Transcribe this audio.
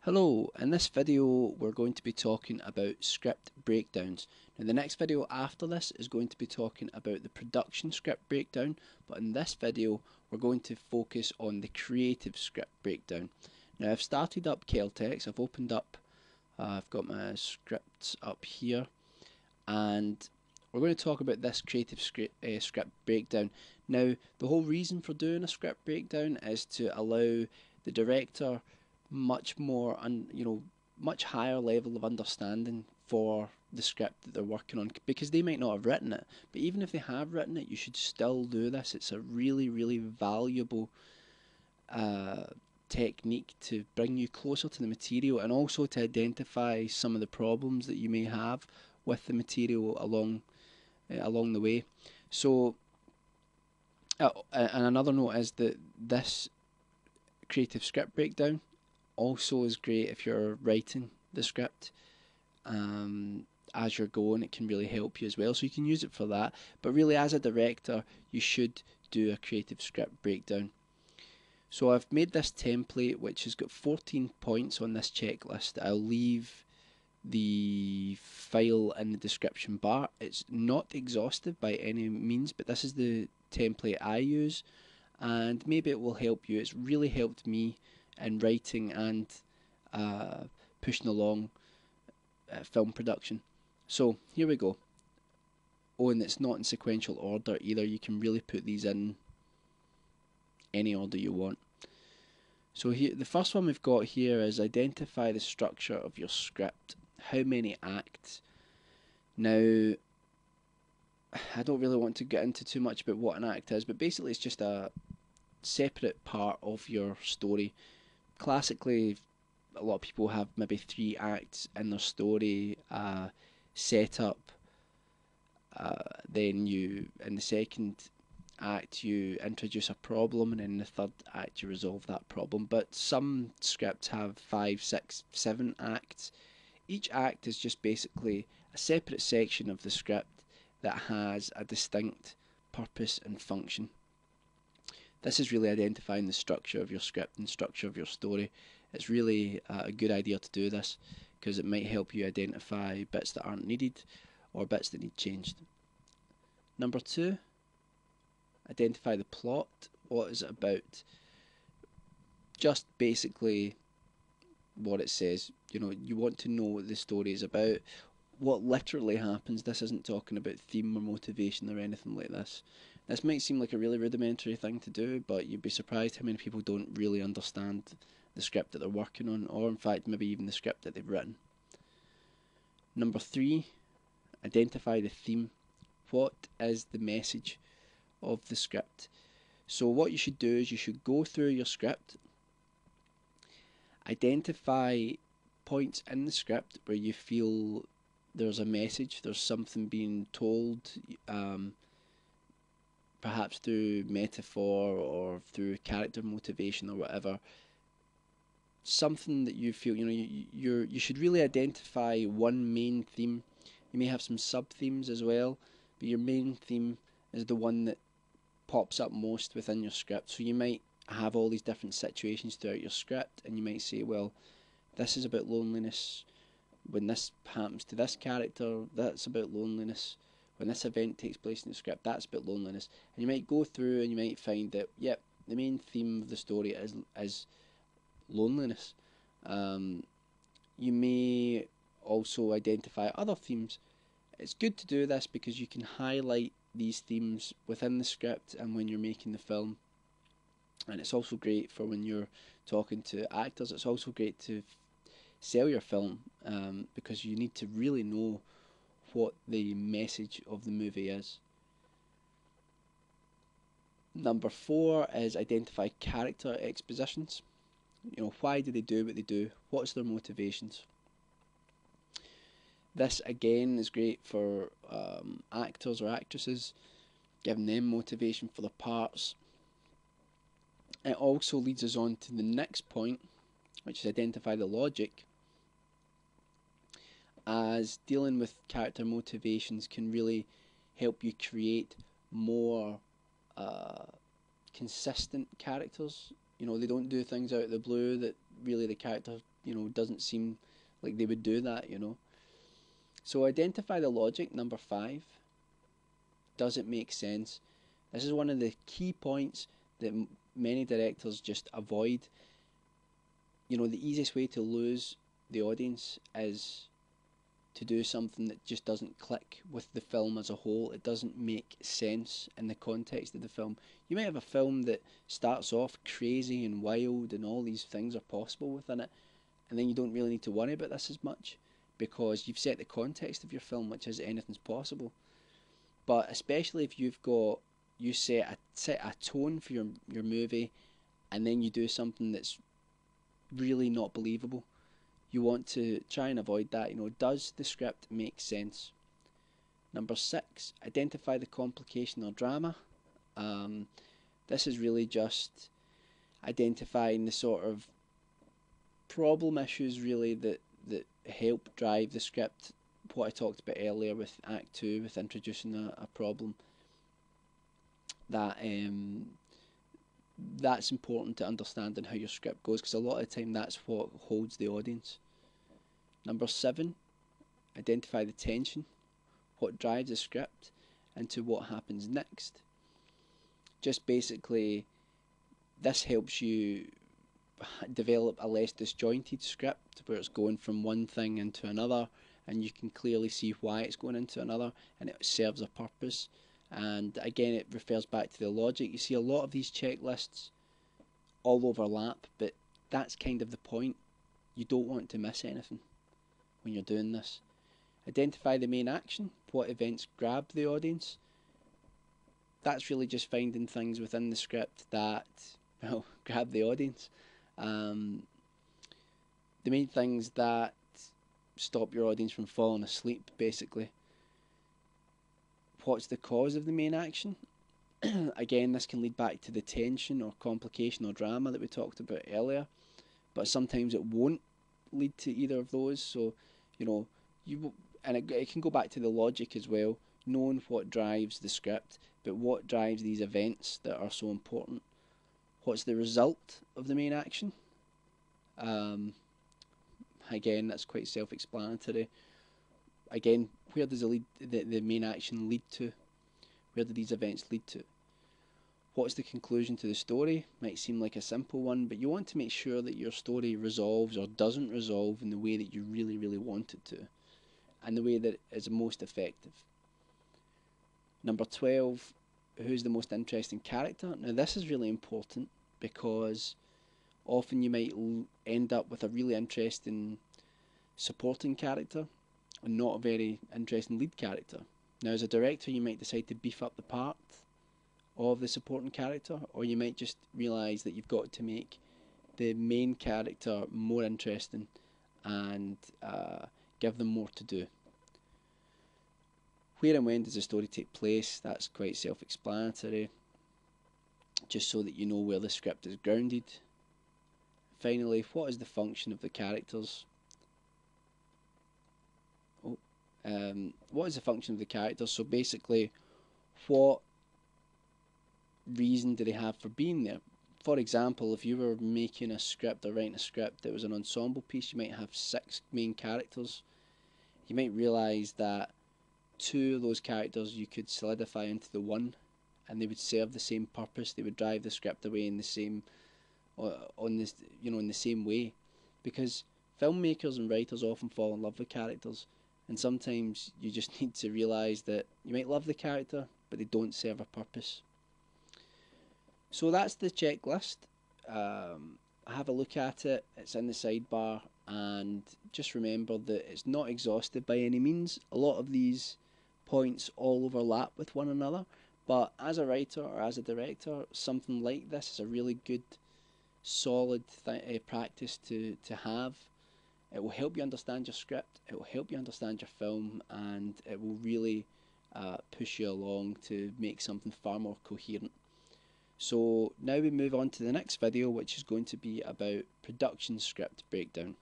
Hello, in this video we're going to be talking about script breakdowns. Now the next video after this is going to be talking about the production script breakdown, but in this video we're going to focus on the creative script breakdown. Now I've started up Celtex, I've opened up, I've got my scripts up here, and we're going to talk about this creative script breakdown. Now the whole reason for doing a script breakdown is to allow the director much more much higher level of understanding for the script that they're working on, because they might not have written it, but even if they have written it, you should still do this. It's a really valuable technique to bring you closer to the material, and also to identify some of the problems that you may have with the material along the way. So and another note is that this creative script breakdown also is great if you're writing the script as you're going. It can really help you as well, so you can use it for that. But really, as a director, you should do a creative script breakdown. So I've made this template which has got 14 points on this checklist. I'll leave the file in the description bar. It's not exhaustive by any means, but this is the template I use, and maybe it will help you. It's really helped me in writing and pushing along film production. So here we go. Oh, and it's not in sequential order either. You can really put these in any order you want. So here, the first one we've got here is identify the structure of your script. How many acts? Now, I don't really want to get into too much about what an act is, but basically it's just a separate part of your story. Classically, a lot of people have maybe 3 acts in their story. Setup, then you, in the second act, you introduce a problem, and in the third act you resolve that problem. But some scripts have 5, 6, 7 acts. Each act is just basically a separate section of the script that has a distinct purpose and function. This is really identifying the structure of your script and structure of your story. It's really a good idea to do this, because it might help you identify bits that aren't needed or bits that need changed. Number 2, identify the plot. What is it about? Just basically what it says. You know, you want to know what the story is about, what literally happens. This isn't talking about theme or motivation or anything like this. This might seem like a really rudimentary thing to do, but you'd be surprised how many people don't really understand the script that they're working on, or in fact maybe even the script that they've written. Number 3, identify the theme. What is the message of the script? So what you should do is you should go through your script, identify points in the script where you feel there's a message, there's something being told, perhaps through metaphor or through character motivation or whatever. Something that you feel, you should really identify one main theme. You may have some sub-themes as well, but your main theme is the one that pops up most within your script. So you might have all these different situations throughout your script, and you might say, well, this is about loneliness. When this happens to this character, that's about loneliness. When this event takes place in the script, that's about loneliness. And you might go through and you might find that, yep, the main theme of the story is loneliness. You may also identify other themes. It's good to do this because you can highlight these themes within the script and when you're making the film. And it's also great for when you're talking to actors. It's also great to sell your film, because you need to really know what the message of the movie is. Number 4 is identify character expositions. Why do they do what they do? What's their motivations? This again is great for actors or actresses, giving them motivation for their parts. It also leads us on to the next point, which is identify the logic, as dealing with character motivations can really help you create more consistent characters They don't do things out of the blue that really the character, doesn't seem like they would do that. So identify the logic, number 5. Does it make sense? This is one of the key points that many directors just avoid. The easiest way to lose the audience is to do something that just doesn't click with the film as a whole. It doesn't make sense in the context of the film. You might have a film that starts off crazy and wild and all these things are possible within it, and then you don't really need to worry about this as much because you've set the context of your film, which is anything's possible. But especially if you set a tone for your movie, and then you do something that's really not believable, you want to try and avoid that. Does the script make sense? Number 6, identify the complication or drama. This is really just identifying the sort of problem issues really that help drive the script. What I talked about earlier with Act 2, with introducing a problem, that's important to understanding how your script goes, because a lot of the time that's what holds the audience. Number 7, identify the tension, what drives the script into what happens next. Just basically, this helps you develop a less disjointed script where it's going from one thing into another, and you can clearly see why it's going into another, and it serves a purpose. And again, it refers back to the logic. You see a lot of these checklists all overlap, but that's kind of the point. You don't want to miss anything when you're doing this. Identify the main action. What events grab the audience? That's really just finding things within the script that, grab the audience. The main things that stop your audience from falling asleep, basically. What's the cause of the main action? Again, this can lead back to the tension or complication or drama that we talked about earlier, but sometimes it won't lead to either of those. So, it can go back to the logic as well, knowing what drives the script, but what drives these events that are so important. What's the result of the main action? Again, that's quite self-explanatory. Again, where does the main action lead to? Where do these events lead to? What's the conclusion to the story? Might seem like a simple one, but you want to make sure that your story resolves or doesn't resolve in the way that you really, really want it to, and the way that is most effective. Number 12, who's the most interesting character? Now this is really important because often you might end up with a really interesting supporting character and not a very interesting lead character. Now as a director you might decide to beef up the part of the supporting character, or you might just realise that you've got to make the main character more interesting and give them more to do. Where and when does the story take place? That's quite self-explanatory, just so that you know where the script is grounded. Finally, what is the function of the characters? What is the function of the characters? So basically, what reason do they have for being there? For example, if you were making a script or writing a script that was an ensemble piece, you might have 6 main characters. You might realise that 2 of those characters you could solidify into the one, and they would serve the same purpose. They would drive the script away in the same, in the same way, because filmmakers and writers often fall in love with characters, and sometimes you just need to realise that you might love the character, but they don't serve a purpose. So that's the checklist. Have a look at it. It's in the sidebar, and just remember that it's not exhaustive by any means. A lot of these points all overlap with one another, but as a writer or as a director, something like this is a really good, solid practice to have. It will help you understand your script, it will help you understand your film, and it will really push you along to make something far more coherent. So now we move on to the next video, which is going to be about production script breakdown.